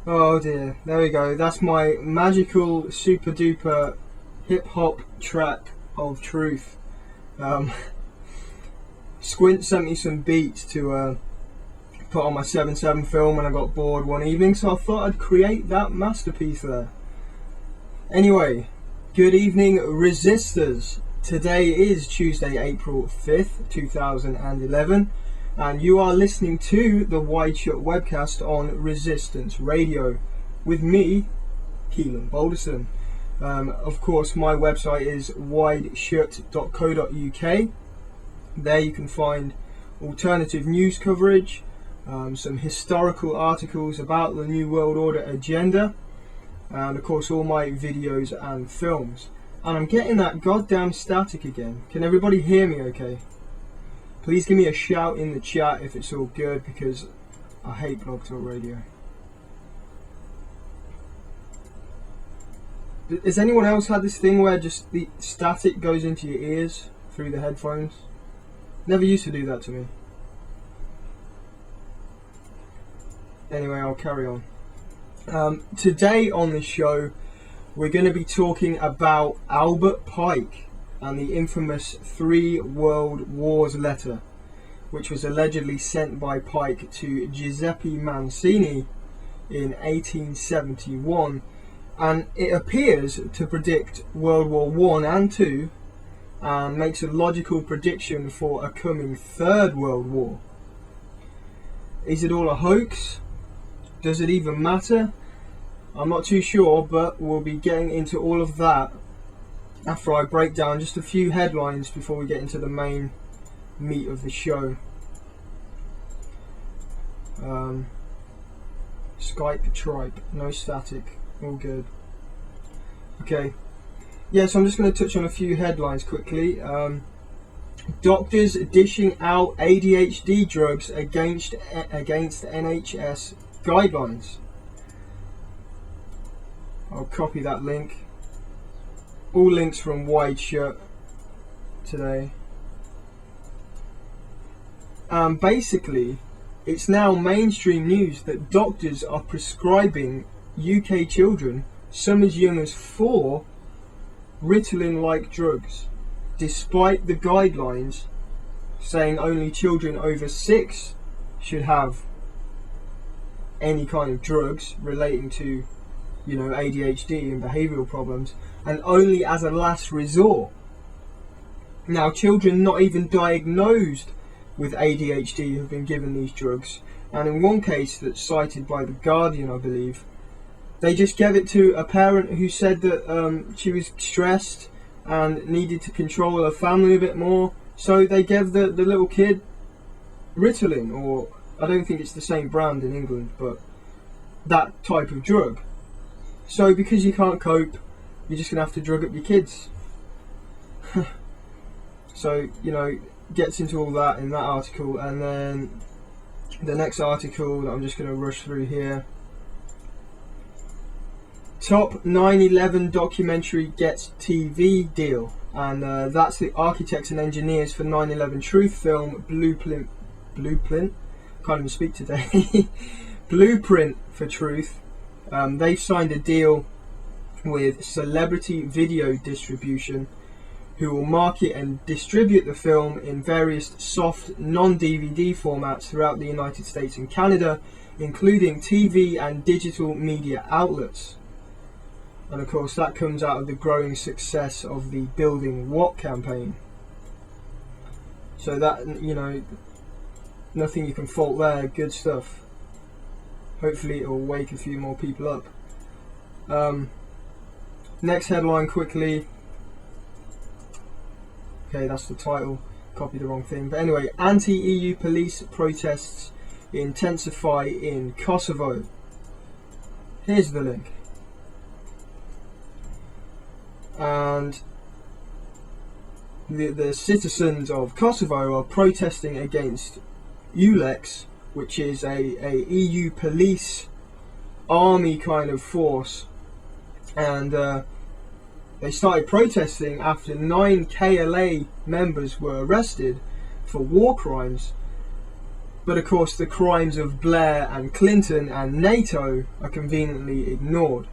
Oh dear, there we go. That's my magical super duper hip hop track of truth. Squint sent me some beats to put on my 7/7 film when I got bored one evening, so I thought I'd create that masterpiece there. Anyway, good evening, resistors. Today is Tuesday, April 5th, 2011. And you are listening to the WideShut Webcast on Resistance Radio with me, Keelan Balderson. Of course, my website is wideshut.co.uk. There you can find alternative news coverage, some historical articles about the New World Order agenda, and of course all my videos and films. And I'm getting that goddamn static again. Can everybody hear me okay? Please give me a shout in the chat if it's all good, because I hate Blog Talk Radio. Has anyone else had this thing where just the static goes into your ears through the headphones? Never used to do that to me. Anyway, I'll carry on. Today on this show, we're going to be talking about Albert Pike and the infamous 3 World Wars letter, which was allegedly sent by Pike to Giuseppe Mazzini in 1871, and it appears to predict World War I and II, and makes a logical prediction for a coming Third World War. Is it all a hoax? Does it even matter? I'm not too sure, but we'll be getting into all of that after I break down just a few headlines before we get into the main meat of the show. Skype tripe, no static, all good. Okay, yeah, so I'm just going to touch on a few headlines quickly. Doctors dishing out ADHD drugs against NHS guidelines. I'll copy that link. All links from WideShut today. Basically, it's now mainstream news that doctors are prescribing UK children, some as young as 4, Ritalin-like drugs, despite the guidelines saying only children over 6 should have any kind of drugs relating to, ADHD and behavioural problems, and only as a last resort. Now, children not even diagnosed with ADHD have been given these drugs, and in one case that's cited by The Guardian, I believe, they just gave it to a parent who said that she was stressed and needed to control her family a bit more, so they gave the little kid Ritalin, or I don't think it's the same brand in England, but that type of drug. So because you can't cope, you're just going to have to drug up your kids. So, gets into all that in that article, and then the next article that I'm just going to rush through here. Top 9/11 documentary gets TV deal, and that's the architects and engineers for 9/11 truth film Blueprint. Can't even speak today. Blueprint for Truth. They've signed a deal with Celebrity Video Distribution, who will market and distribute the film in various soft non-DVD formats throughout the United States and Canada, including TV and digital media outlets. And of course that comes out of the growing success of the Building What campaign. So that, nothing you can fault there, good stuff. Hopefully it will wake a few more people up. Next headline quickly. Okay, that's the title. Copied the wrong thing. But anyway, anti-EU police protests intensify in Kosovo. Here's the link. And the citizens of Kosovo are protesting against ULEX, which is a EU police army kind of force, and they started protesting after 9 KLA members were arrested for war crimes But of course the crimes of Blair and Clinton and NATO are conveniently ignored.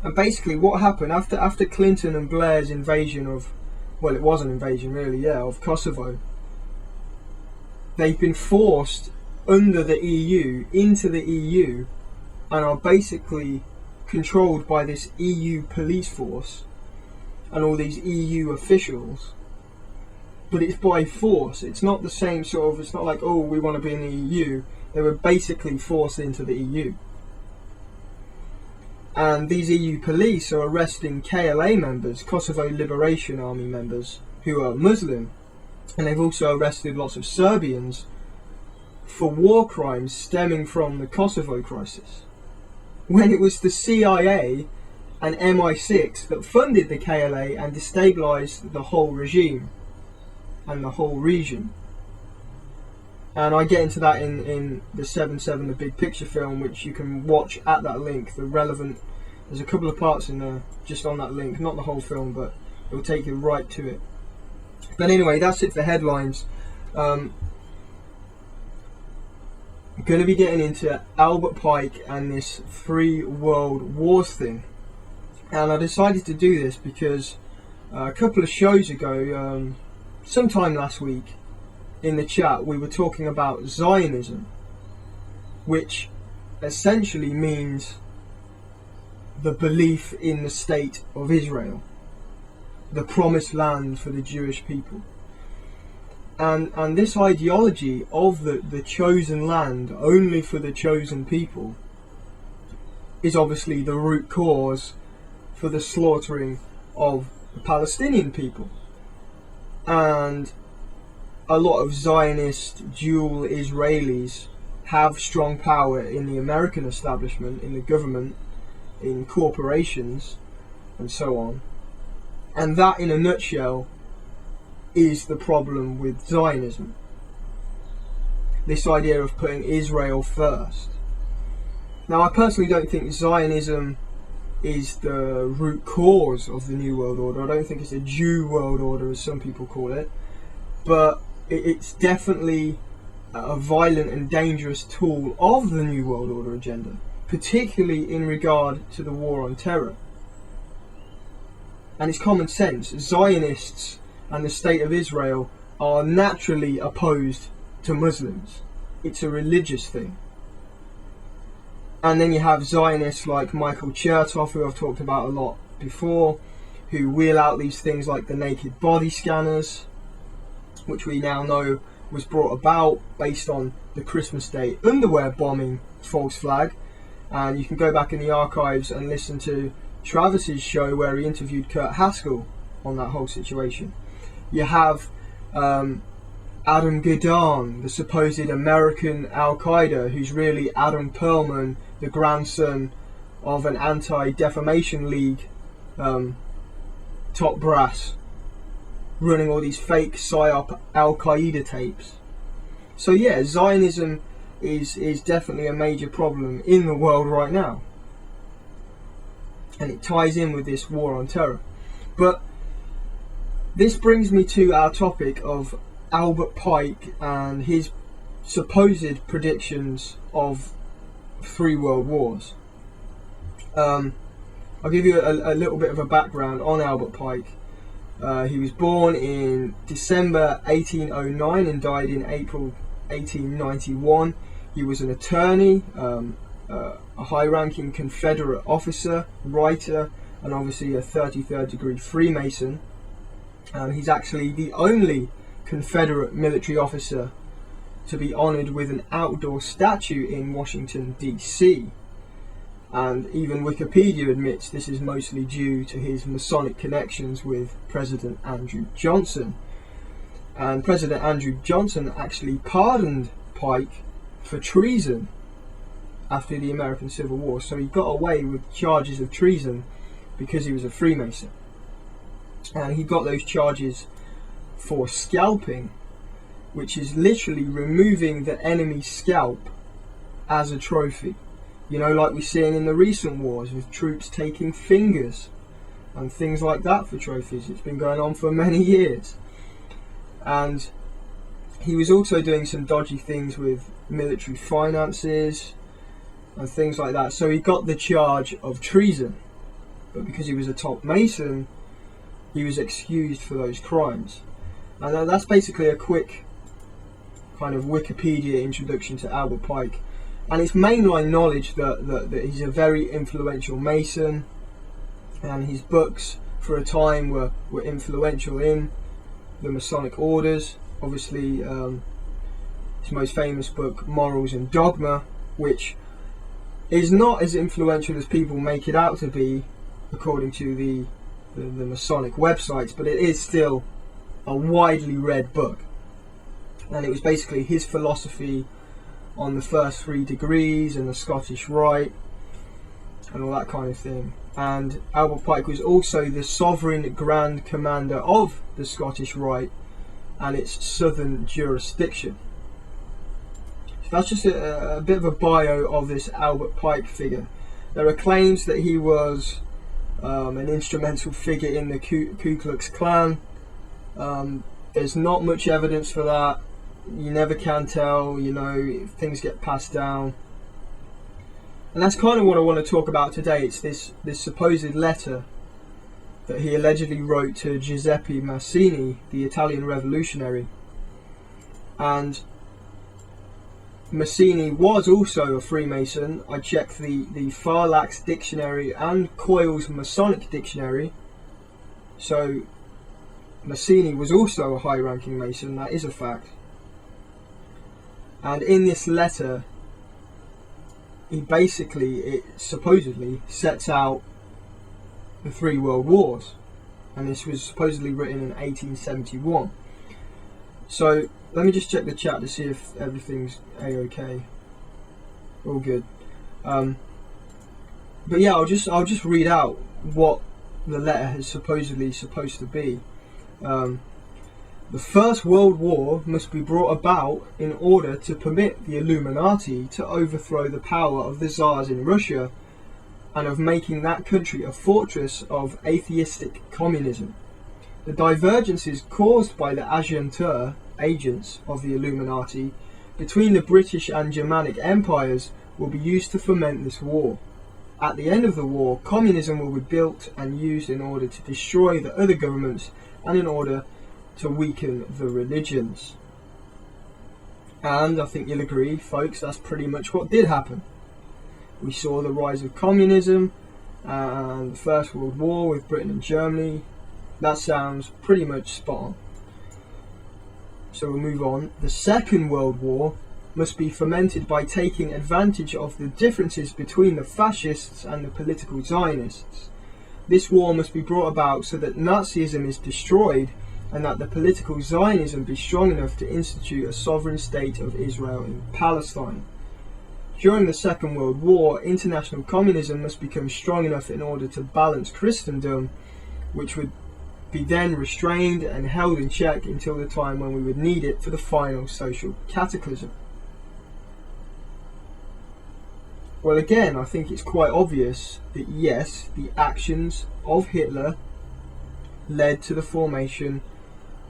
And basically what happened after Clinton and Blair's invasion of, well, it was an invasion really, yeah, of Kosovo, they've been forced under the EU, into the EU, and are basically controlled by this EU police force and all these EU officials. But it's by force. It's not the same sort of, it's not like, oh, we want to be in the EU. They were basically forced into the EU. And these EU police are arresting KLA members, Kosovo Liberation Army members, who are Muslim. And they've also arrested lots of Serbians for war crimes stemming from the Kosovo crisis, when it was the CIA and MI6 that funded the KLA and destabilised the whole regime and the whole region. And I get into that in the 7/7, the big picture film, which you can watch at that link. There's a couple of parts in there just on that link, not the whole film, but it'll take you right to it. But anyway, that's it for headlines. I'm going to be getting into Albert Pike and this Three World Wars thing. And I decided to do this because a couple of shows ago, sometime last week, in the chat, we were talking about Zionism, which essentially means the belief in the state of Israel, the promised land for the Jewish people. And this ideology of the chosen land only for the chosen people is obviously the root cause for the slaughtering of the Palestinian people. And a lot of Zionist dual Israelis have strong power in the American establishment, in the government, in corporations, and so on. And that, in a nutshell, is the problem with Zionism. This idea of putting Israel first. Now, I personally don't think Zionism is the root cause of the New World Order. I don't think it's a Jew world order, as some people call it. But it's definitely a violent and dangerous tool of the New World Order agenda, particularly in regard to the war on terror. And it's common sense. Zionists and the state of Israel are naturally opposed to Muslims. It's a religious thing. And then you have Zionists like Michael Chertoff, who I've talked about a lot before, who wheel out these things like the naked body scanners, which we now know was brought about based on the Christmas Day underwear bombing false flag. And you can go back in the archives and listen to Travis's show where he interviewed Kurt Haskell on that whole situation. You have Adam Gadahn, the supposed American Al-Qaeda, who's really Adam Perlman, the grandson of an anti-defamation league top brass, running all these fake PSYOP Al-Qaeda tapes. So yeah, Zionism is definitely a major problem in the world right now. And it ties in with this war on terror. But this brings me to our topic of Albert Pike and his supposed predictions of 3 world wars. I'll give you a little bit of a background on Albert Pike. He was born in December 1809 and died in April 1891. He was an attorney, a high-ranking Confederate officer, writer, and obviously a 33rd degree Freemason. He's actually the only Confederate military officer to be honoured with an outdoor statue in Washington, D.C. And even Wikipedia admits this is mostly due to his Masonic connections with President Andrew Johnson. And President Andrew Johnson actually pardoned Pike for treason after the American Civil War. So he got away with charges of treason because he was a Freemason. And he got those charges for scalping, which is literally removing the enemy's scalp as a trophy. You know, like we're seeing in the recent wars with troops taking fingers and things like that for trophies. It's been going on for many years. And he was also doing some dodgy things with military finances and things like that. So he got the charge of treason, but because he was a top Mason, he was excused for those crimes. And that's basically a quick kind of Wikipedia introduction to Albert Pike. And it's mainline knowledge that he's a very influential Mason, and his books for a time were influential in the Masonic orders. Obviously, his most famous book, Morals and Dogma, which is not as influential as people make it out to be, according to the Masonic websites, but it is still a widely read book. And it was basically his philosophy on the first 3 degrees and the Scottish Rite and all that kind of thing. And Albert Pike was also the sovereign Grand Commander of the Scottish Rite and its southern jurisdiction. So that's just a bit of a bio of this Albert Pike figure. There are claims that he was an instrumental figure in the Ku Klux Klan. There's not much evidence for that. You never can tell, you know, things get passed down. And that's kind of what I want to talk about today. It's this supposed letter that he allegedly wrote to Giuseppe Mazzini, the Italian revolutionary. And Mazzini was also a Freemason. I checked the Farlax dictionary and Coyle's Masonic dictionary. So Mazzini was also a high-ranking Mason, that is a fact. And in this letter, it supposedly sets out the 3 world wars, and this was supposedly written in 1871. So let me just check the chat to see if everything's a-okay. All good. But yeah, I'll just read out what the letter is supposed to be. The First World War must be brought about in order to permit the Illuminati to overthrow the power of the Tsars in Russia and of making that country a fortress of atheistic communism. The divergences caused by the Agentur, agents of the Illuminati, between the British and Germanic empires will be used to foment this war. At the end of the war, communism will be built and used in order to destroy the other governments and in order to weaken the religions. And I think you'll agree, folks, that's pretty much what did happen. We saw the rise of communism and the First World War with Britain and Germany. That sounds pretty much spot on. So we'll move on. The Second World War must be fomented by taking advantage of the differences between the fascists and the political Zionists. This war must be brought about so that Nazism is destroyed and that the political Zionism be strong enough to institute a sovereign state of Israel in Palestine. During the Second World War, international communism must become strong enough in order to balance Christendom, which would be then restrained and held in check until the time when we would need it for the final social cataclysm. Well, again, I think it's quite obvious that yes, the actions of Hitler led to the formation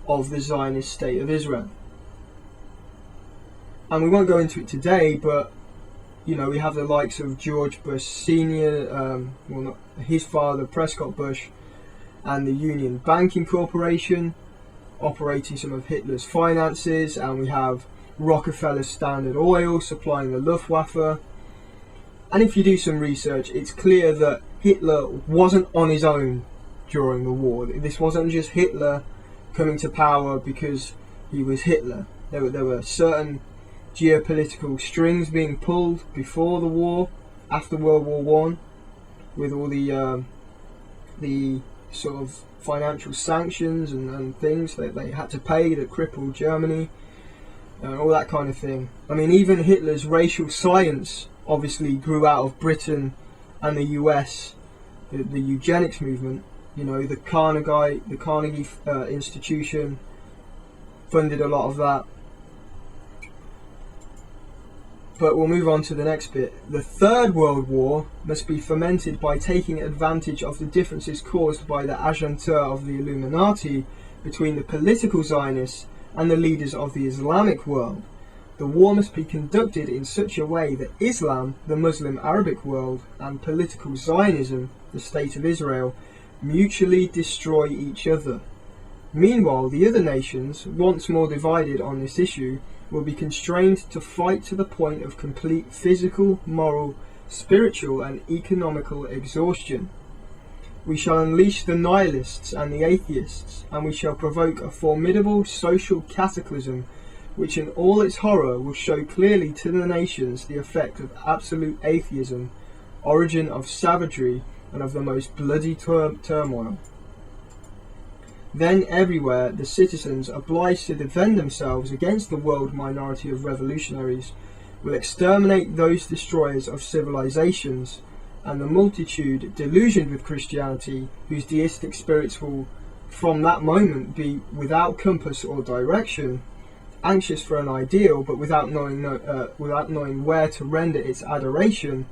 of the Zionist state of Israel. And we won't go into it today, but you know, we have the likes of George Bush Sr., his father Prescott Bush, and the Union Banking Corporation operating some of Hitler's finances, and we have Rockefeller Standard Oil supplying the Luftwaffe. And if you do some research, it's clear that Hitler wasn't on his own during the war. This wasn't just Hitler coming to power because he was Hitler. There were certain geopolitical strings being pulled before the war, after World War One, with all the sort of financial sanctions and things that they had to pay that crippled Germany, and all that kind of thing. I mean, even Hitler's racial science obviously grew out of Britain and the US, the eugenics movement. You know, the Carnegie Institution funded a lot of that. But we'll move on to the next bit. The Third World War must be fomented by taking advantage of the differences caused by the Agentur of the Illuminati between the political Zionists and the leaders of the Islamic world. The war must be conducted in such a way that Islam, the Muslim Arabic world, and political Zionism, the State of Israel, mutually destroy each other. Meanwhile, the other nations, once more divided on this issue, will be constrained to fight to the point of complete physical, moral, spiritual and economical exhaustion. We shall unleash the nihilists and the atheists, and we shall provoke a formidable social cataclysm which in all its horror will show clearly to the nations the effect of absolute atheism, origin of savagery, and of the most bloody turmoil. Then everywhere the citizens, obliged to defend themselves against the world minority of revolutionaries, will exterminate those destroyers of civilizations, and the multitude delusioned with Christianity, whose deistic spirits will from that moment be without compass or direction, anxious for an ideal but without knowing where to render its adoration,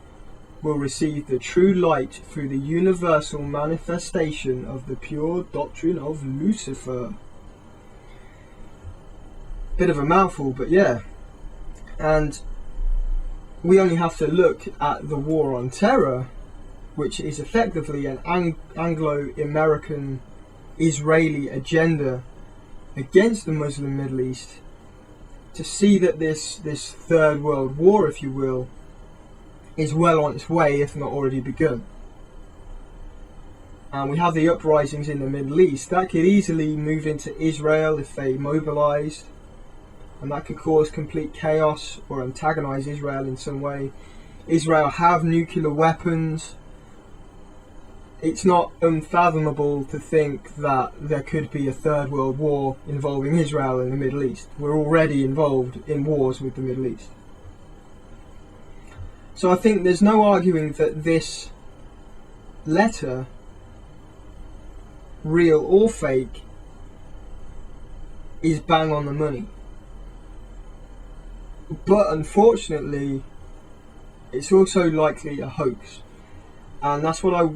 will receive the true light through the universal manifestation of the pure doctrine of Lucifer. Bit of a mouthful, but yeah. And we only have to look at the war on terror, which is effectively an Anglo-American Israeli agenda against the Muslim Middle East, to see that this third world war, if you will, is well on its way, if not already begun. And we have the uprisings in the Middle East that could easily move into Israel if they mobilized, and that could cause complete chaos or antagonize Israel in some way. Israel have nuclear weapons. It's not unfathomable to think that there could be a third world war involving Israel in the Middle East. We're already involved in wars with the Middle East. So I think there's no arguing that this letter, real or fake, is bang on the money. But unfortunately, it's also likely a hoax. And that's what I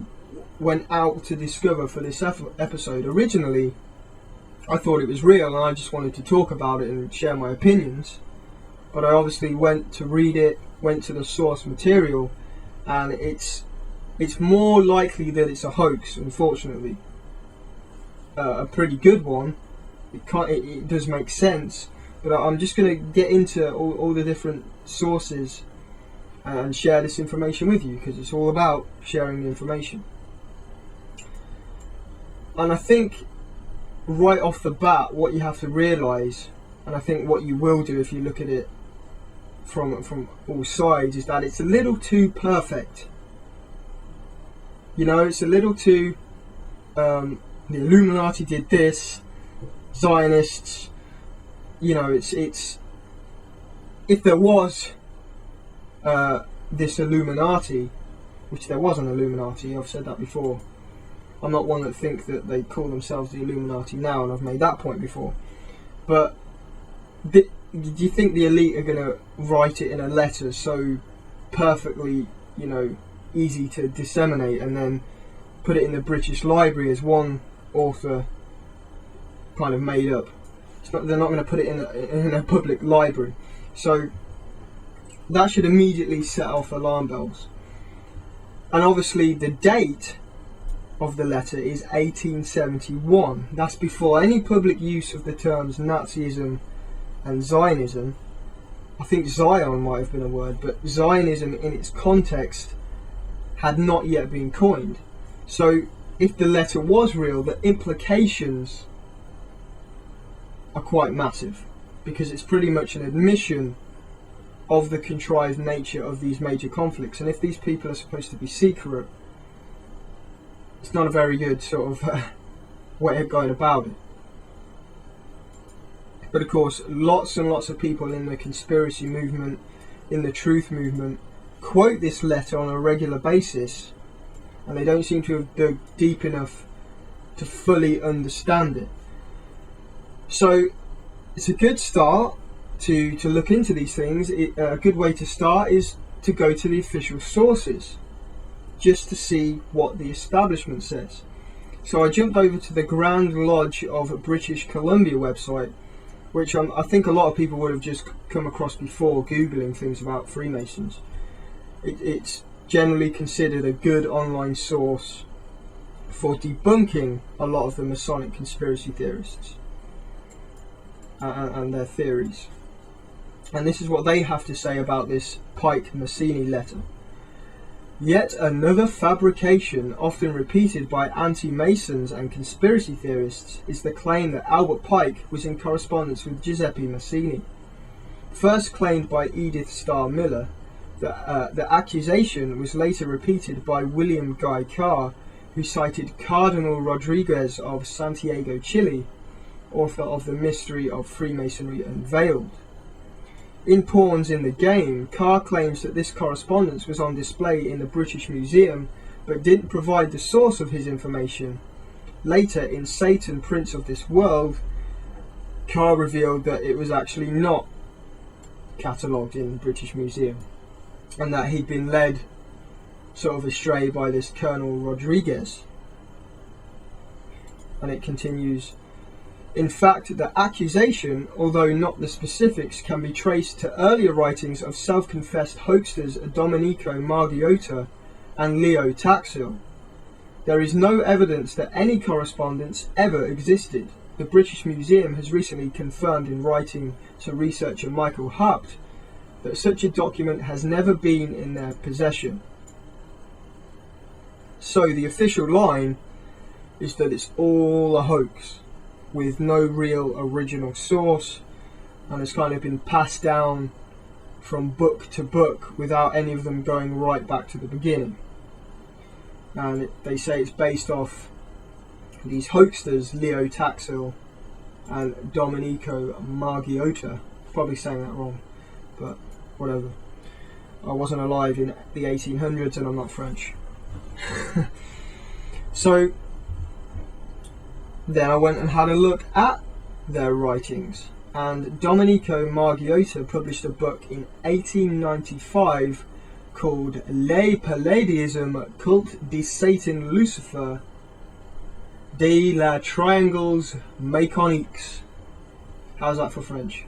went out to discover for this episode. Originally, I thought it was real and I just wanted to talk about it and share my opinions. But I obviously went to read it, went to the source material, and it's more likely that it's a hoax, unfortunately. A pretty good one. It does make sense, but I'm just going to get into all the different sources and share this information with you, because it's all about sharing the information. And I think right off the bat, what you have to realise, and I think what you will do if you look at it from all sides, is that it's a little too perfect. You know, it's a little too the Illuminati did this, Zionists, you know, it's if there was this Illuminati, which there was an Illuminati, I've said that before. I'm not one that think that they call themselves the Illuminati now, and I've made that point before. But do you think the elite are going to write it in a letter so perfectly, you know, easy to disseminate, and then put it in the British Library as one author kind of made up? They're not going to put it in a public library. So that should immediately set off alarm bells. And obviously the date of the letter is 1871. That's before any public use of the terms Nazism and Zionism. I think Zion might have been a word, but Zionism in its context had not yet been coined. So if the letter was real, the implications are quite massive, because it's pretty much an admission of the contrived nature of these major conflicts. And if these people are supposed to be secret, it's not a very good sort of way of going about it. But of course, lots and lots of people in the conspiracy movement, in the truth movement, quote this letter on a regular basis, and they don't seem to have dug deep enough to fully understand it. So it's a good start to look into these things. A good way to start is to go to the official sources, just to see what the establishment says. So I jumped over to the Grand Lodge of British Columbia website, which I think a lot of people would have just come across before Googling things about Freemasons. It's generally considered a good online source for debunking a lot of the Masonic conspiracy theorists and their theories. And this is what they have to say about this Pike Mazzini letter. Yet another fabrication often repeated by anti-Masons and conspiracy theorists is the claim that Albert Pike was in correspondence with Giuseppe Mazzini. First claimed by Edith Starr Miller, the accusation was later repeated by William Guy Carr, who cited Cardinal Rodriguez of Santiago, Chile, author of The Mystery of Freemasonry Unveiled. In Pawns in the Game, Carr claims that this correspondence was on display in the British Museum, but didn't provide the source of his information. Later, in Satan, Prince of This World, Carr revealed that it was actually not catalogued in the British Museum, and that he'd been led sort of astray by this Colonel Rodriguez. And it continues, in fact, the accusation, although not the specifics, can be traced to earlier writings of self-confessed hoaxers Domenico Margiotta and Leo Taxil. There is no evidence that any correspondence ever existed. The British Museum has recently confirmed in writing to researcher Michael Haupt that such a document has never been in their possession. So the official line is that it's all a hoax, with no real original source, and it's kind of been passed down from book to book without any of them going right back to the beginning. And they say it's based off these hoaxsters, Leo Taxil and Domenico Margiotta. Probably saying that wrong, but whatever. I wasn't alive in the 1800s and I'm not French. So then I went and had a look at their writings, and Domenico Margiotta published a book in 1895 called Les Palladiisme, Culte de Satan Lucifer de la Triangles Mécaniques. How's that for French?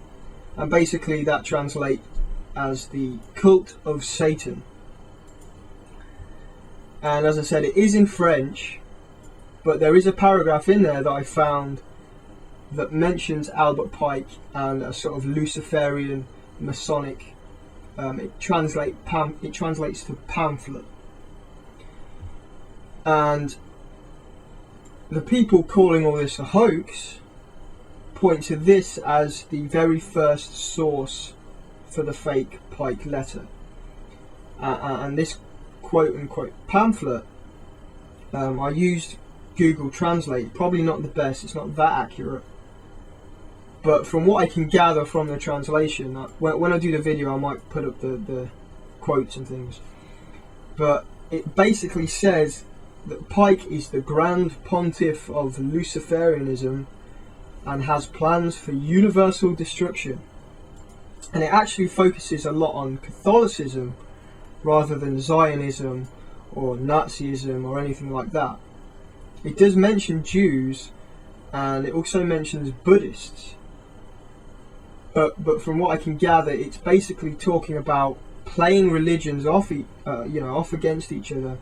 And basically that translates as the cult of Satan. And as I said, it is in French, but there is a paragraph in there that I found that mentions Albert Pike and a sort of Luciferian Masonic. It translates to pamphlet. And the people calling all this a hoax point to this as the very first source for the fake Pike letter. And this quote-unquote pamphlet, I used Google Translate, probably not the best, it's not that accurate, but from what I can gather from the translation, when I do the video I might put up the quotes and things, but it basically says that Pike is the Grand Pontiff of Luciferianism and has plans for universal destruction, and it actually focuses a lot on Catholicism rather than Zionism or Nazism or anything like that. It does mention Jews, and it also mentions Buddhists, but from what I can gather, it's basically talking about playing religions off against each other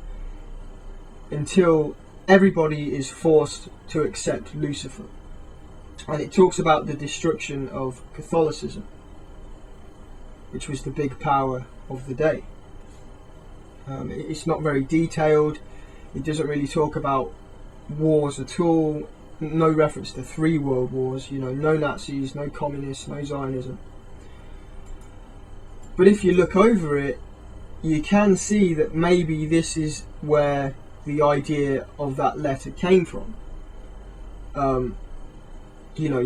until everybody is forced to accept Lucifer. And it talks about the destruction of Catholicism, which was the big power of the day. It's not very detailed. It doesn't really talk about wars at all. No reference to 3 world wars, no Nazis, no communists, no Zionism. But if you look over it, you can see that maybe this is where the idea of that letter came from.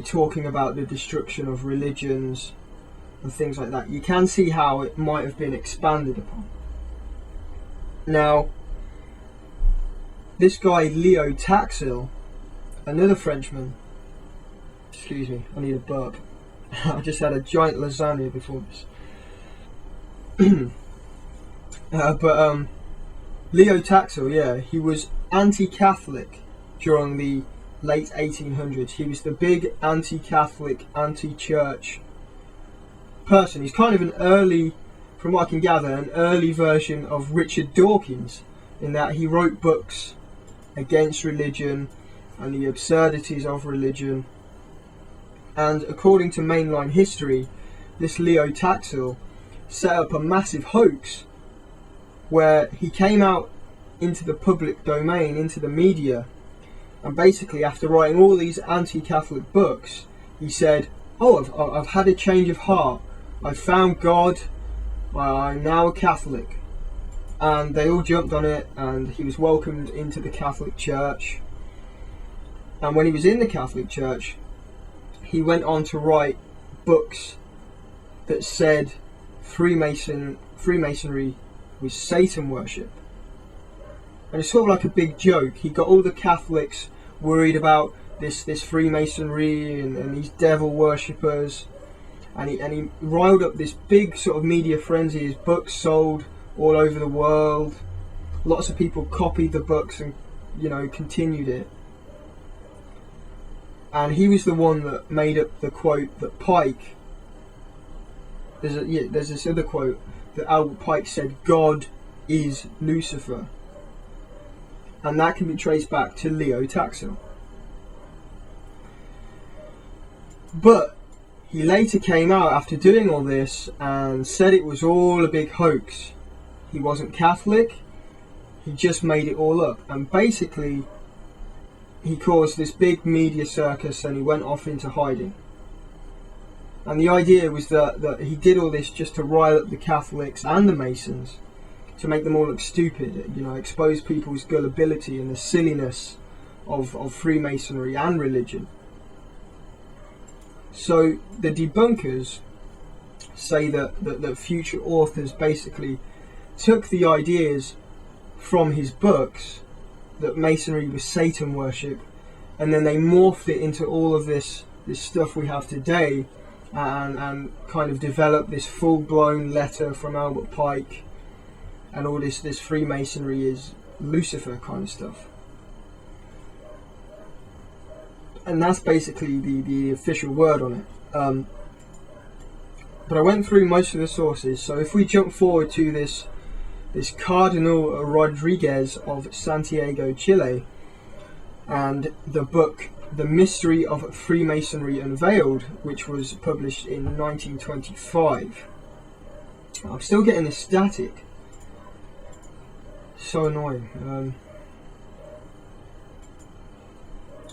Talking about the destruction of religions and things like that. You can see how it might have been expanded upon. Now, this guy Leo Taxil, another Frenchman, excuse me, I need a burp. I just had a giant lasagna before this. Leo Taxil, he was anti-Catholic during the late 1800s. He was the big anti-Catholic, anti-church person. He's kind of an early, from what I can gather, an early version of Richard Dawkins, in that he wrote books against religion and the absurdities of religion. And according to mainline history, this Leo Taxil set up a massive hoax where he came out into the public domain, into the media, and basically after writing all these anti-Catholic books, he said, "Oh, I've had a change of heart. I've found God. I'm now a Catholic." And they all jumped on it, and he was welcomed into the Catholic Church. And when he was in the Catholic Church, he went on to write books that said Freemasonry was Satan worship. And it's sort of like a big joke. He got all the Catholics worried about this Freemasonry and these devil worshippers, and he riled up this big sort of media frenzy. His books sold all over the world. Lots of people copied the books and, continued it. And he was the one that made up the quote that Pike, there's this other quote that Albert Pike said, "God is Lucifer." And that can be traced back to Leo Taxil. But he later came out after doing all this and said it was all a big hoax. He wasn't Catholic, he just made it all up. And basically, he caused this big media circus and he went off into hiding. And the idea was that he did all this just to rile up the Catholics and the Masons, to make them all look stupid, expose people's gullibility and the silliness of Freemasonry and religion. So the debunkers say that future authors basically took the ideas from his books, that Masonry was Satan worship, and then they morphed it into all of this stuff we have today, and kind of developed this full-blown letter from Albert Pike, and all this Freemasonry is Lucifer kind of stuff. And that's basically the official word on it. But I went through most of the sources, so if we jump forward to this Cardinal Rodriguez of Santiago, Chile, and the book The Mystery of Freemasonry Unveiled, which was published in 1925. I'm still getting this static. So annoying.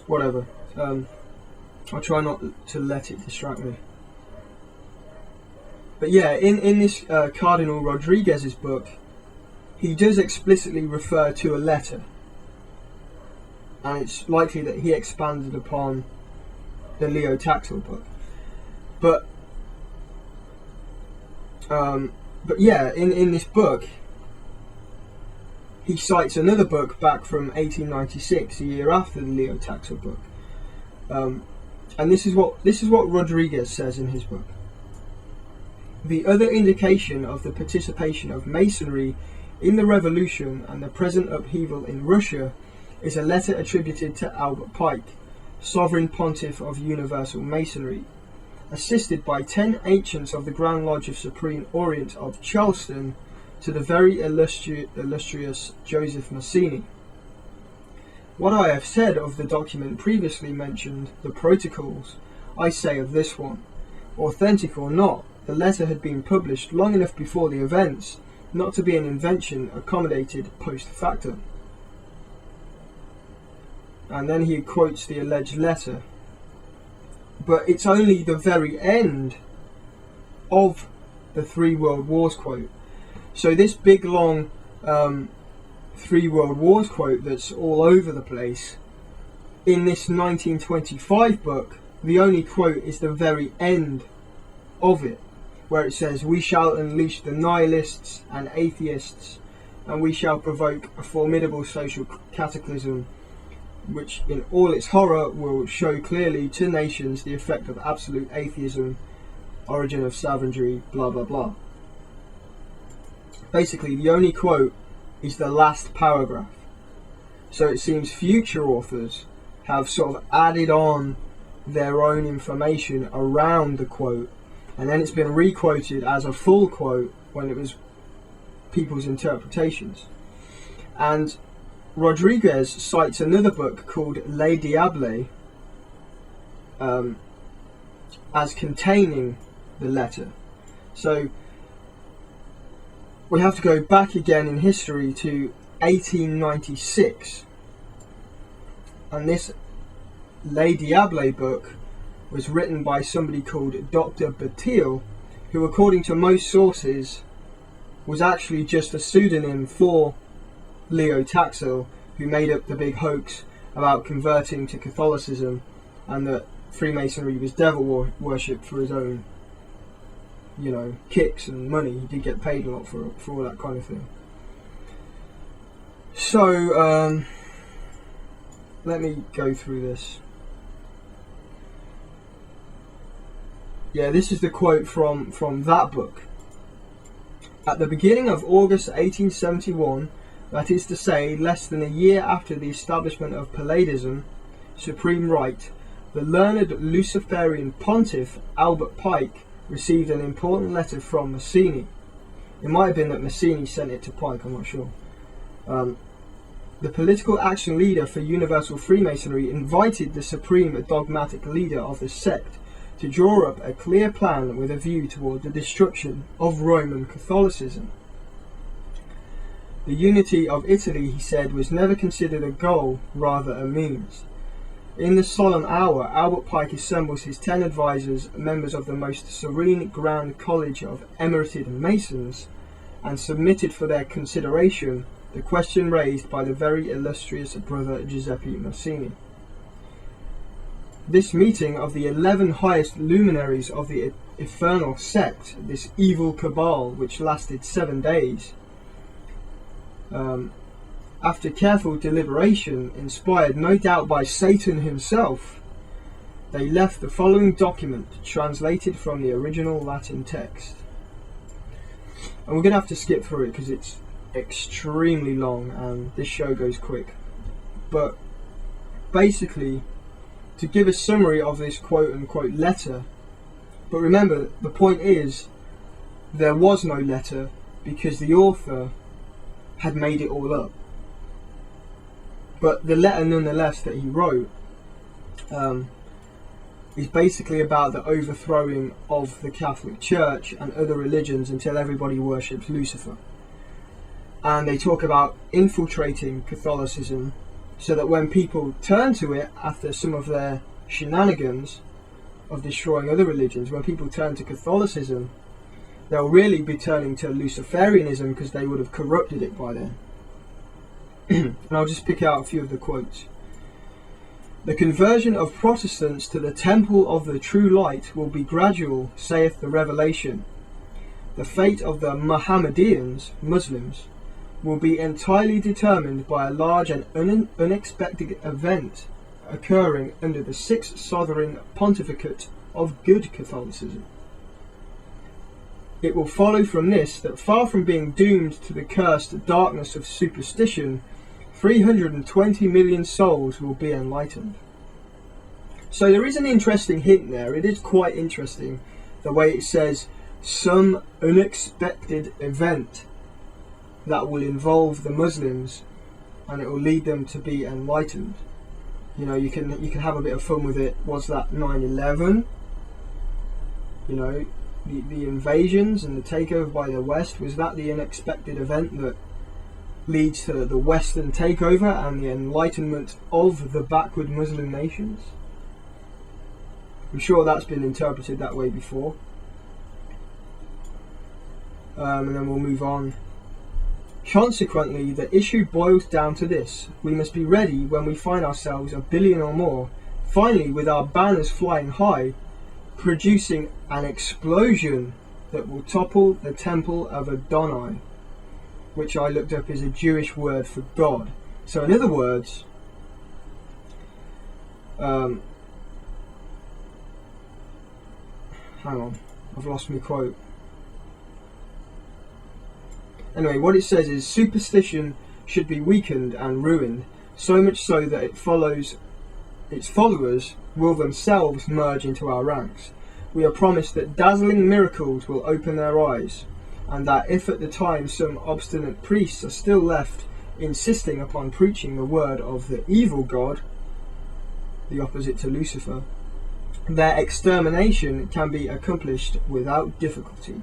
Whatever. I'll try not to let it distract me. But yeah, in this Cardinal Rodriguez's book, he does explicitly refer to a letter, and it's likely that he expanded upon the Leo Taxil book. But yeah, in this book, he cites another book back from 1896, a year after the Leo Taxil book, and this is what Rodriguez says in his book. The other indication of the participation of Masonry in the revolution and the present upheaval in Russia is a letter attributed to Albert Pike, Sovereign Pontiff of Universal Masonry, assisted by 10 ancients of the Grand Lodge of Supreme Orient of Charleston, to the very illustrious Joseph Mazzini. What I have said of the document previously mentioned, the protocols, I say of this one. Authentic or not, the letter had been published long enough before the events not to be an invention accommodated post factum. And then he quotes the alleged letter. But it's only the very end of the Three World Wars quote. So this big long Three World Wars quote that's all over the place, in this 1925 book, the only quote is the very end of it, where it says, "We shall unleash the nihilists and atheists, and we shall provoke a formidable social cataclysm, which in all its horror will show clearly to nations the effect of absolute atheism, origin of savagery, blah blah blah." Basically, the only quote is the last paragraph. So it seems future authors have sort of added on their own information around the quote, and then it's been re-quoted as a full quote when it was people's interpretations. And Rodriguez cites another book called Le Diable as containing the letter. So we have to go back again in history to 1896, and this Le Diable book was written by somebody called Dr. Batil, who according to most sources was actually just a pseudonym for Leo Taxil, who made up the big hoax about converting to Catholicism and that Freemasonry was devil worship for his own, kicks and money. He did get paid a lot for all that kind of thing. So let me go through this. Yeah, this is the quote from that book. At the beginning of August 1871, that is to say, less than a year after the establishment of Palladism, supreme right, the learned Luciferian pontiff Albert Pike received an important letter from Mazzini. It might have been that Mazzini sent it to Pike, I'm not sure. The political action leader for Universal Freemasonry invited the supreme dogmatic leader of the sect to draw up a clear plan with a view toward the destruction of Roman Catholicism. The unity of Italy, he said, was never considered a goal, rather a means. In the solemn hour, Albert Pike assembles his 10 advisors, members of the most serene Grand College of Emerited Masons, and submitted for their consideration the question raised by the very illustrious brother Giuseppe Mazzini. This meeting of the 11 highest luminaries of the infernal sect, this evil cabal which lasted 7 days, after careful deliberation, inspired no doubt by Satan himself, they left the following document translated from the original Latin text. And we're going to have to skip through it because it's extremely long and this show goes quick. But basically, to give a summary of this quote-unquote letter, but remember, the point is, there was no letter because the author had made it all up. But the letter, nonetheless, that he wrote is basically about the overthrowing of the Catholic Church and other religions until everybody worships Lucifer. And they talk about infiltrating Catholicism so that when people turn to it after some of their shenanigans of destroying other religions, when people turn to Catholicism, they'll really be turning to Luciferianism because they would have corrupted it by then. And I'll just pick out a few of the quotes. The conversion of Protestants to the temple of the true light will be gradual, saith the Revelation. The fate of the Mohammedans, Muslims, will be entirely determined by a large and unexpected event occurring under the sixth sovereign pontificate of good Catholicism. It will follow from this that far from being doomed to the cursed darkness of superstition, 320 million souls will be enlightened. So there is an interesting hint there. It is quite interesting the way it says some unexpected event that will involve the Muslims and it will lead them to be enlightened. You can have a bit of fun with it. Was that 9/11? The invasions and the takeover by the West, was that the unexpected event that leads to the Western takeover and the enlightenment of the backward Muslim nations? I'm sure that's been interpreted that way before. And then we'll move on. Consequently, the issue boils down to this: we must be ready when we find ourselves 1 billion or more, finally with our banners flying high, producing an explosion that will topple the temple of Adonai, which I looked up is a Jewish word for God. So in other words, hang on, I've lost my quote. Anyway, what it says is superstition should be weakened and ruined, so much so that it follows its followers will themselves merge into our ranks. We are promised that dazzling miracles will open their eyes, and that if at the time some obstinate priests are still left insisting upon preaching the word of the evil God, the opposite to Lucifer, their extermination can be accomplished without difficulty.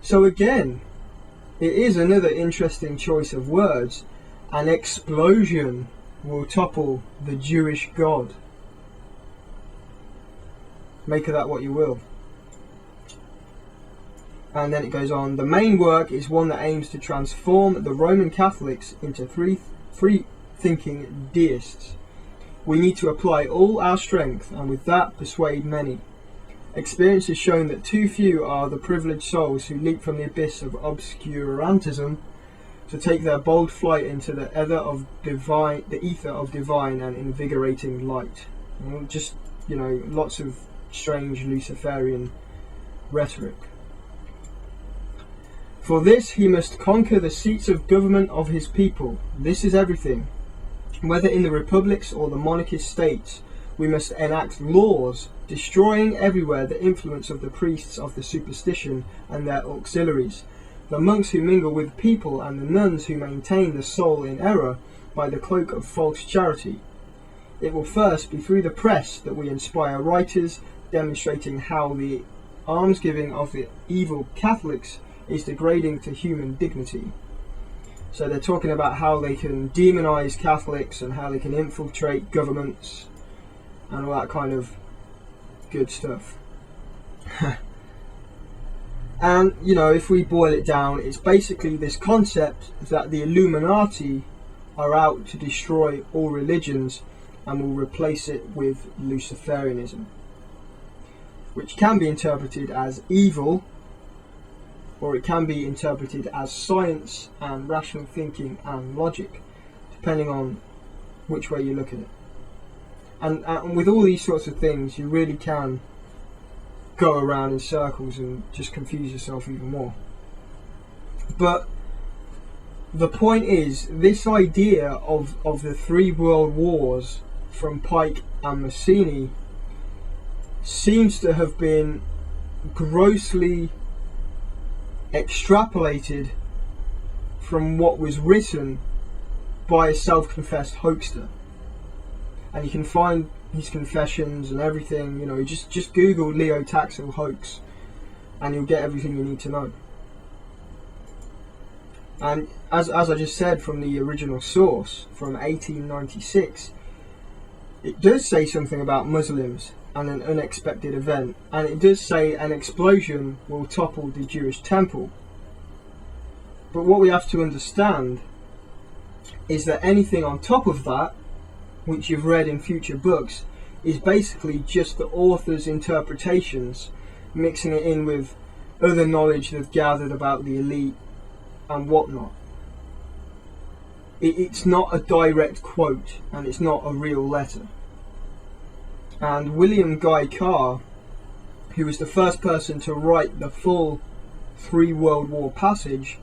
So again, it is another interesting choice of words. An explosion will topple the Jewish God. Make of that what you will. And then it goes on, the main work is one that aims to transform the Roman Catholics into free-thinking deists. We need to apply all our strength, and with that persuade many. Experience has shown that too few are the privileged souls who leap from the abyss of obscurantism to take their bold flight into the ether of divine and invigorating light. Just, lots of strange Luciferian rhetoric. For this he must conquer the seats of government of his people. This is everything. Whether in the republics or the monarchist states, we must enact laws, destroying everywhere the influence of the priests of the superstition and their auxiliaries, the monks who mingle with people and the nuns who maintain the soul in error by the cloak of false charity. It will first be through the press that we inspire writers demonstrating how the almsgiving of the evil Catholics is degrading to human dignity. So they're talking about how they can demonize Catholics and how they can infiltrate governments and all that kind of good stuff. And, if we boil it down, it's basically this concept that the Illuminati are out to destroy all religions and will replace it with Luciferianism, which can be interpreted as evil, or it can be interpreted as science and rational thinking and logic, depending on which way you look at it. And with all these sorts of things, you really can go around in circles and just confuse yourself even more. But the point is, this idea of the 3 world wars from Pike and Mazzini seems to have been grossly extrapolated from what was written by a self-confessed hoaxer. And you can find his confessions and everything, just Google Leo Taxil hoax and you'll get everything you need to know. And as I just said, from the original source from 1896, it does say something about Muslims and an unexpected event, and it does say an explosion will topple the Jewish temple. But what we have to understand is that anything on top of that, which you've read in future books, is basically just the author's interpretations, mixing it in with other knowledge they've gathered about the elite and whatnot. It's not a direct quote, and it's not a real letter. And William Guy Carr, who was the first person to write the full 3 World War passage,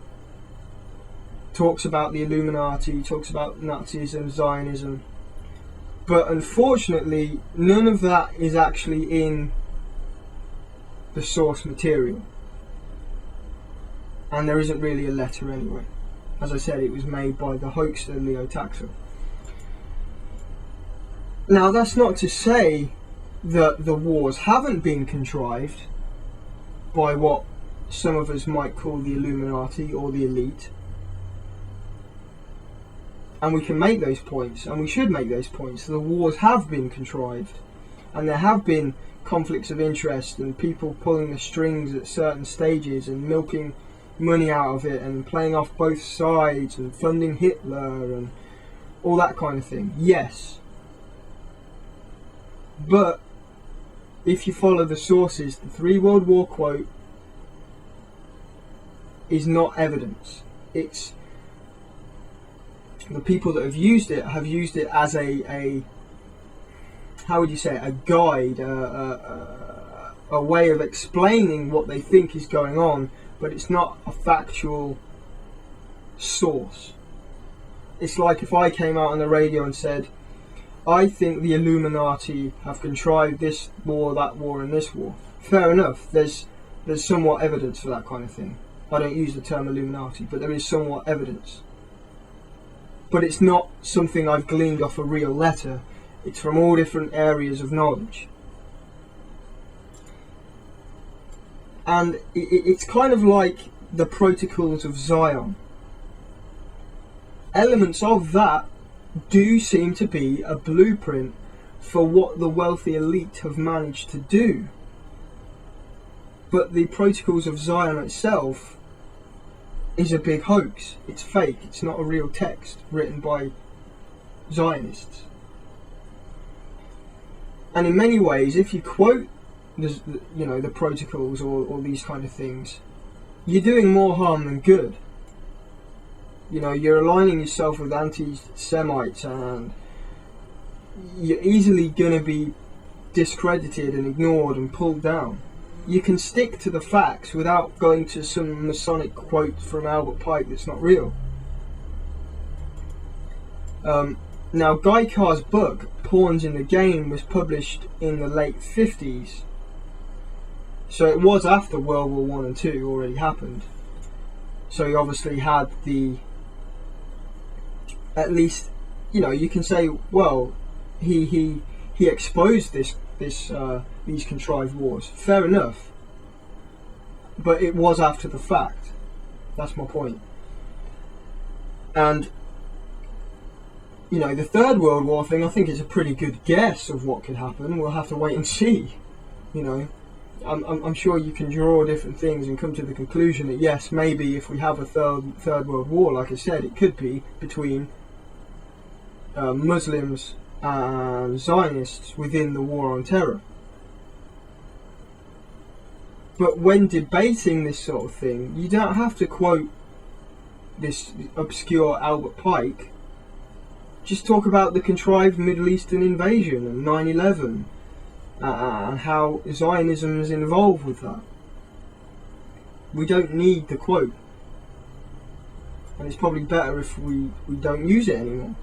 talks about the Illuminati, talks about Nazism, Zionism. But unfortunately, none of that is actually in the source material. And there isn't really a letter anyway. As I said, it was made by the hoaxer Leo Taxil. Now, that's not to say that the wars haven't been contrived by what some of us might call the Illuminati or the elite. And we can make those points, and we should make those points. The wars have been contrived, and there have been conflicts of interest and people pulling the strings at certain stages and milking money out of it and playing off both sides and funding Hitler and all that kind of thing. Yes. But if you follow the sources, the 3 World War quote is not evidence. It's the people that have used it as a how would you say, a guide, a way of explaining what they think is going on, but it's not a factual source. It's like if I came out on the radio and said, I think the Illuminati have contrived this war, that war, and this war. Fair enough. There's somewhat evidence for that kind of thing. I don't use the term Illuminati, but there is somewhat evidence. But it's not something I've gleaned off a real letter. It's from all different areas of knowledge. And it's kind of like the Protocols of Zion. Elements of that do seem to be a blueprint for what the wealthy elite have managed to do. But the Protocols of Zion itself is a big hoax. It's fake. It's not a real text written by Zionists. And in many ways, if you quote the protocols or these kind of things, you're doing more harm than good. You're aligning yourself with anti-Semites, and you're easily going to be discredited and ignored and pulled down. You can stick to the facts without going to some Masonic quote from Albert Pike that's not real. Now, Guy Carr's book, Pawns in the Game, was published in the late 50s. So it was after World War I and II already happened. So he obviously had at least, you can say, well, he exposed these contrived wars. Fair enough. But it was after the fact. That's my point. And the Third World War thing, I think is a pretty good guess of what could happen. We'll have to wait and see. I'm sure you can draw different things and come to the conclusion that yes, maybe if we have a third World War, like I said, it could be between Muslims and Zionists within the war on terror. But when debating this sort of thing, you don't have to quote this obscure Albert Pike. Just talk about the contrived Middle Eastern invasion and 9/11 and how Zionism is involved with that. We don't need the quote. And it's probably better if we don't use it anymore.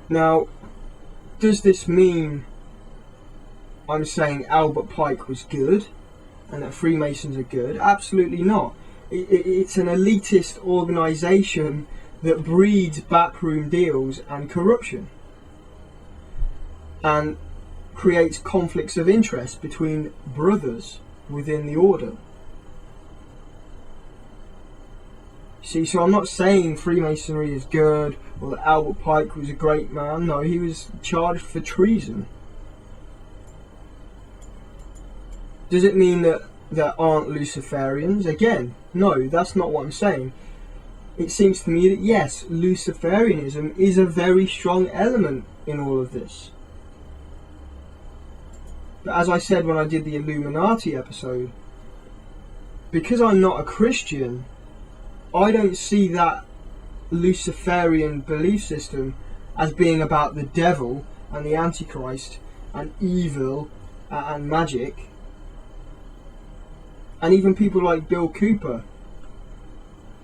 Now, does this mean I'm saying Albert Pike was good and that Freemasons are good? Absolutely not. It's an elitist organisation that breeds backroom deals and corruption and creates conflicts of interest between brothers within the order. See, so I'm not saying Freemasonry is good or that Albert Pike was a great man. No, he was charged for treason. Does it mean that there aren't Luciferians? Again, no, that's not what I'm saying. It seems to me that yes, Luciferianism is a very strong element in all of this. But as I said when I did the Illuminati episode, because I'm not a Christian, I don't see that Luciferian belief system as being about the devil and the Antichrist and evil and magic. And even people like Bill Cooper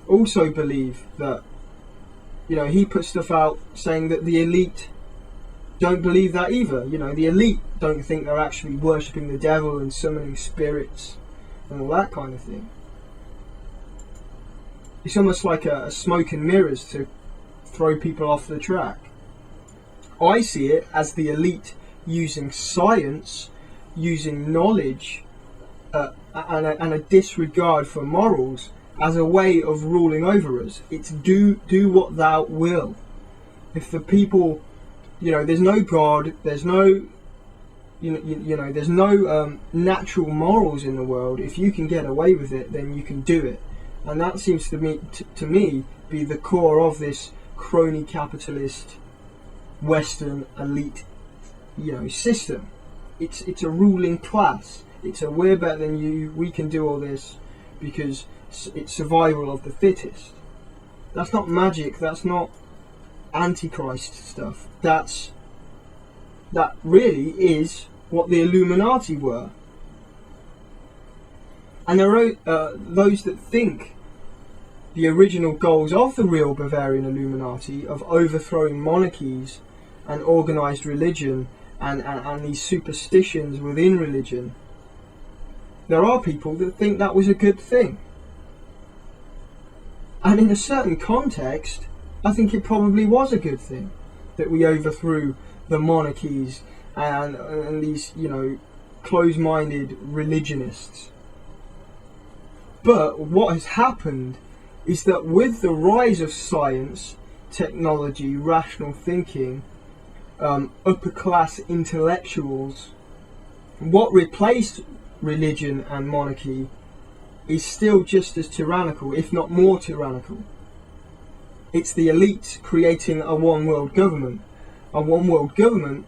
also believe that, he put stuff out saying that the elite don't believe that either. The elite don't think they're actually worshipping the devil and summoning spirits and all that kind of thing. It's almost like a smoke and mirrors to throw people off the track. I see it as the elite using science, using knowledge, and a disregard for morals as a way of ruling over us. It's do what thou will. If the people, there's no God, there's no, there's no natural morals in the world. If you can get away with it, then you can do it. And that seems to me be the core of this crony capitalist Western elite, system. It's a ruling class. It's a we're better than you. We can do all this because it's survival of the fittest. That's not magic. That's not Antichrist stuff. That really is what the Illuminati were. And there are those that think the original goals of the real Bavarian Illuminati of overthrowing monarchies and organised religion and these superstitions within religion, there are people that think that was a good thing. And in a certain context, I think it probably was a good thing that we overthrew the monarchies and these, close-minded religionists. But what has happened is that with the rise of science, technology, rational thinking, upper-class intellectuals, what replaced religion and monarchy is still just as tyrannical, if not more tyrannical. It's the elite creating a one-world government. A one-world government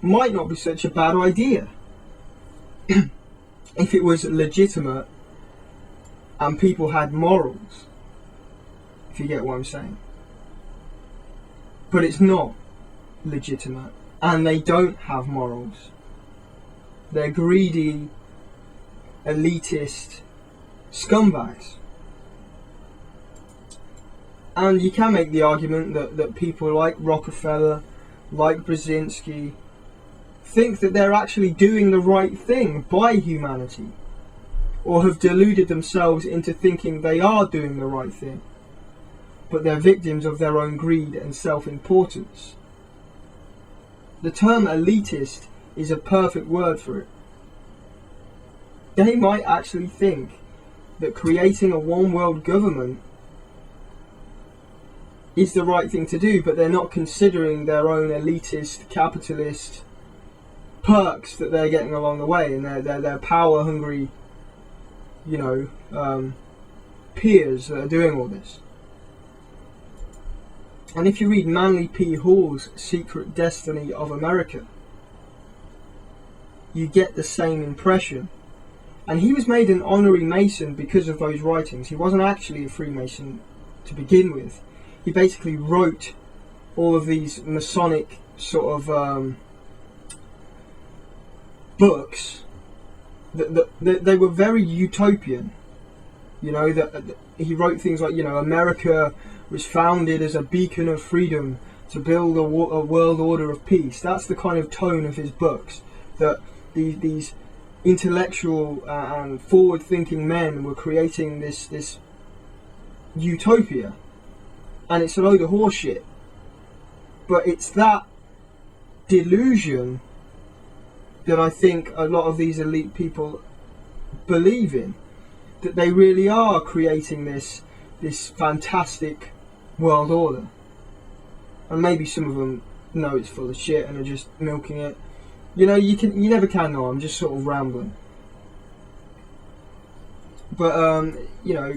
might not be such a bad idea if it was legitimate and people had morals, if you get what I'm saying. But it's not legitimate, and they don't have morals. They're greedy, elitist scumbags. And you can make the argument that people like Rockefeller, like Brzezinski, think that they're actually doing the right thing by humanity, or have deluded themselves into thinking they are doing the right thing, but they're victims of their own greed and self-importance. The term elitist is a perfect word for it. They might actually think that creating a one-world government is the right thing to do, but they're not considering their own elitist, capitalist perks that they're getting along the way, and their power-hungry, peers that are doing all this. And if you read Manly P. Hall's Secret Destiny of America, you get the same impression. And he was made an honorary Mason because of those writings. He wasn't actually a Freemason to begin with. He basically wrote all of these Masonic sort of books that they were very utopian. That he wrote things like, America was founded as a beacon of freedom to build a world order of peace. That's the kind of tone of his books, that these intellectual and forward-thinking men were creating this utopia, and it's a load of horseshit. But it's that delusion that I think a lot of these elite people believe in, that they really are creating this fantastic world order. And maybe some of them know it's full of shit and are just milking it. You never can know. I'm just sort of rambling. But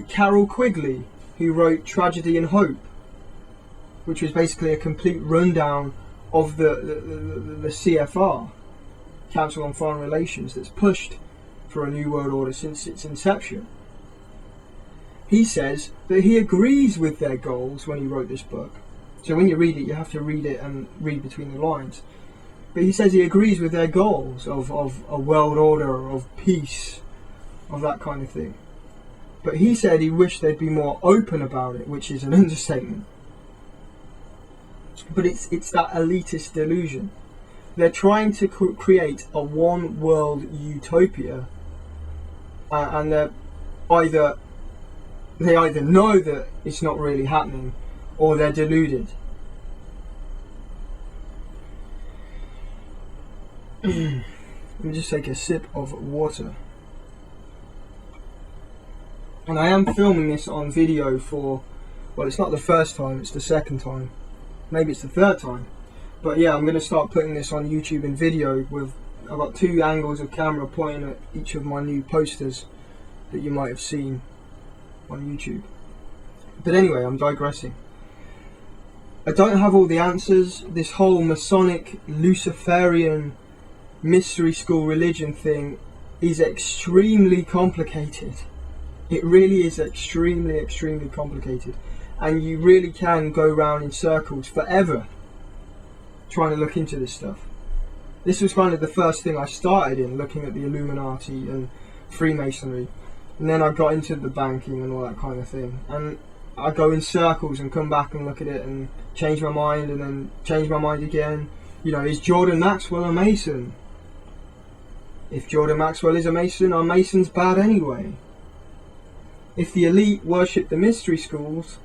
Carol Quigley, who wrote Tragedy and Hope, which was basically a complete rundown of the CFR, Council on Foreign Relations, that's pushed for a new world order since its inception. He says that he agrees with their goals when he wrote this book. So when you read it, you have to read it and read between the lines. But he says he agrees with their goals of a world order, of peace, of that kind of thing. But he said he wished they'd be more open about it, which is an understatement. But it's that elitist delusion. They're trying to create a one-world utopia, and they either know that it's not really happening, or they're deluded. Let me just take a sip of water. And I am filming this on video for, well, it's not the first time, it's the second time. Maybe it's the third time. But yeah, I'm going to start putting this on YouTube in video. I've got two angles of camera pointing at each of my new posters that you might have seen on YouTube. But anyway, I'm digressing. I don't have all the answers. This whole Masonic, Luciferian, mystery school religion thing is extremely complicated. It really is extremely complicated. And you really can go round in circles forever trying to look into this stuff. This was kind of the first thing I started in, looking at the Illuminati and Freemasonry. And then I got into the banking and all that kind of thing. And I go in circles and come back and look at it and change my mind and then change my mind again. You know, is Jordan Maxwell a Mason? If Jordan Maxwell is a Mason, are Masons bad anyway? If the elite worship the mystery schools,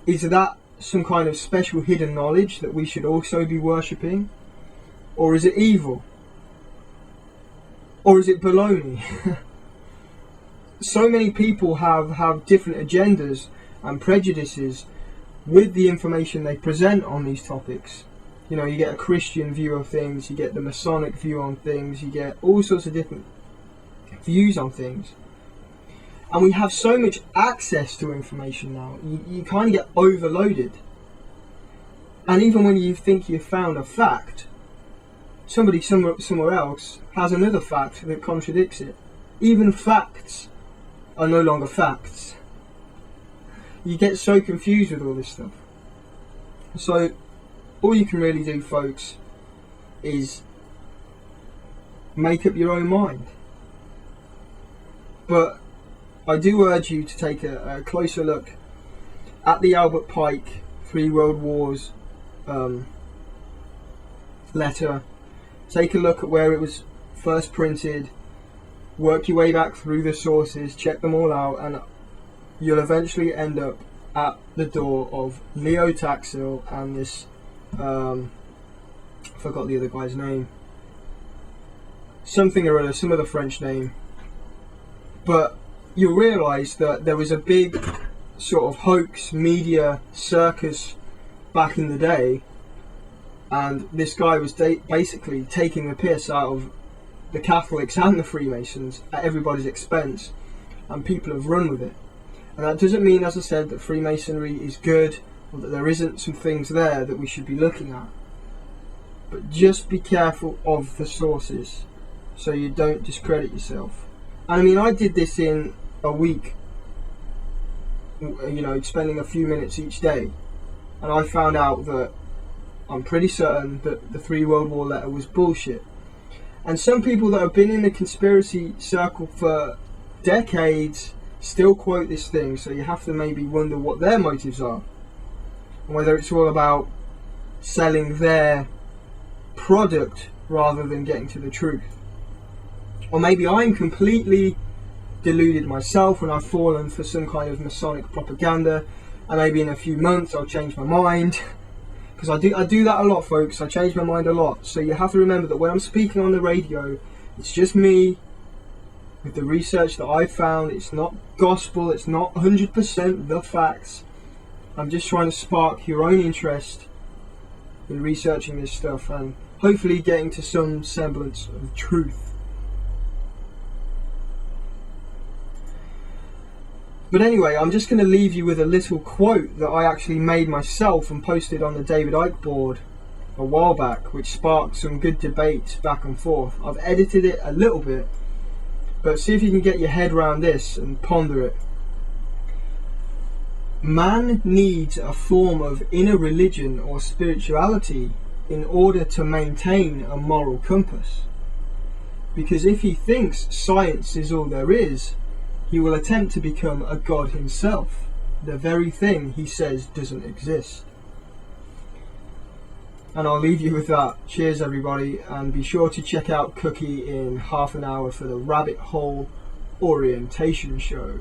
is that some kind of special hidden knowledge that we should also be worshipping? Or is it evil? Or is it baloney? So many people have different agendas and prejudices with the information they present on these topics. You know, you get a Christian view of things, you get the Masonic view on things, you get all sorts of different views on things. And we have so much access to information now, you kind of get overloaded. And even when you think you've found a fact, somebody somewhere else has another fact that contradicts it. Even facts are no longer facts. You get so confused with all this stuff. So all you can really do, folks, is make up your own mind. But I do urge you to take a closer look at the Albert Pike 3 World Wars letter. Take a look at where it was first printed, work your way back through the sources, check them all out, and you'll eventually end up at the door of Leo Taxil and this I forgot the other guy's name, something or other, some other French name, but you'll realise that there was a big sort of hoax media circus back in the day, and this guy was basically taking the piss out of the Catholics and the Freemasons at everybody's expense, and people have run with it. And that doesn't mean, as I said, that Freemasonry is good or that there isn't some things there that we should be looking at, but just be careful of the sources so you don't discredit yourself. And I mean, I did this in a week, you know, spending a few minutes each day, and I found out that I'm pretty certain that the 3 World War letter was bullshit. And some people that have been in the conspiracy circle for decades still quote this thing, so you have to maybe wonder what their motives are, and whether it's all about selling their product rather than getting to the truth. Or maybe I'm completely deluded myself and I've fallen for some kind of Masonic propaganda, and maybe in a few months I'll change my mind. Because I do that a lot, folks. I change my mind a lot. So you have to remember that when I'm speaking on the radio, it's just me with the research that I found. It's not gospel. It's not 100% the facts. I'm just trying to spark your own interest in researching this stuff and hopefully getting to some semblance of truth. But anyway, I'm just going to leave you with a little quote that I actually made myself and posted on the David Icke board a while back, which sparked some good debate back and forth. I've edited it a little bit, but see if you can get your head around this and ponder it. Man needs a form of inner religion or spirituality in order to maintain a moral compass. Because if he thinks science is all there is, he will attempt to become a god himself, the very thing he says doesn't exist. And I'll leave you with that. Cheers everybody, and be sure to check out Cookie in half an hour for the Rabbit Hole Orientation Show.